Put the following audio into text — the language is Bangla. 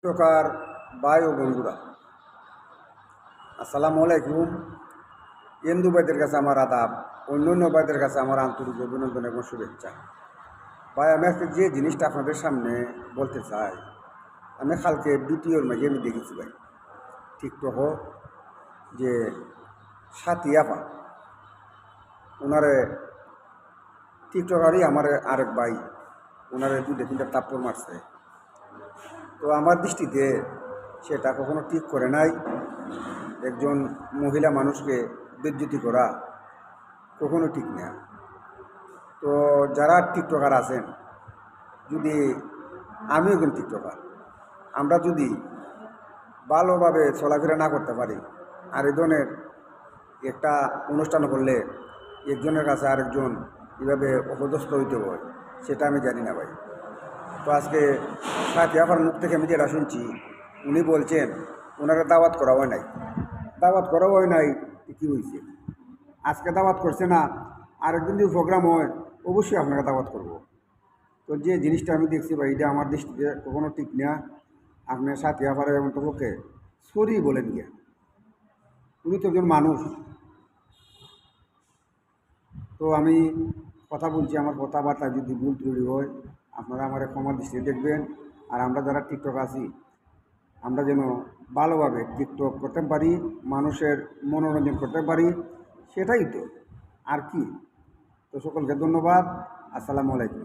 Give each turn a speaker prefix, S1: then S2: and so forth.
S1: প্রকার ভাই ও বন্ধুরা, আসসালামু আলাইকুম। হিন্দু ভাইদের কাছে আমার আদাব, অন্য ভাইদের কাছে আমার আন্তরিক অভিনন্দন এবং শুভেচ্ছা। ভাই, আমি আজকে যে জিনিসটা আপনাদের সামনে বলতে চাই, আমি কালকে ভিডিওর মাঝে আমি দেখেছি ভাই, টিকটক যে সাথিয়াপা ওনারে টিকটকারই আমার আরেক ভাই ওনারে দুটো তিনটা তাপ্পড় মারছে। তো আমার দৃষ্টিতে সেটা কখনো ঠিক করে নাই। একজন মহিলা মানুষকে বেজ্জতি করা কখনো ঠিক না। তো যারা টিকটকার আছেন, যদি আমিও একজন টিকটকার, আমরা যদি ভালোভাবে চলাফেরা না করতে পারি, আর এই ধরনের একটা অনুষ্ঠান করলে একজনের কাছে আরেকজন কীভাবে অপদস্থ হইতে হয় সেটা আমি জানি না ভাই। তো আজকে সাথিয়াপার মুখ থেকে আমি যেটা শুনছি, উনি বলছেন ওনারা দাওয়াত করা হয় নাই। দাওয়াত করা হয় নাই কী হয়েছে? আজকে দাওয়াত করছে না, আরেকদিন যদি প্রোগ্রাম হয় অবশ্যই আপনাকে দাওয়াত করব। তো যে জিনিসটা আমি দেখছি ভাই, এটা আমার দৃষ্টিতে কখনো ঠিক না। আপনার সাথিয়াপারে এমন তো পক্ষে সরি বলেন গিয়া, উনি তো একজন মানুষ। তো আমি কথা বলছি, আমার কথাবার্তা যদি ভুল ত্রুটি হয় আপনারা আমার ক্ষমার দৃষ্টিতে দেখবেন। আর আমরা যারা টিকটক আছি, আমরা যেন ভালোভাবে টিকটক করতে পারি, মানুষের মনোরঞ্জন করতে পারি, সেটাই তো, আর কি। তো সকলকে ধন্যবাদ। আসসালামু আলাইকুম।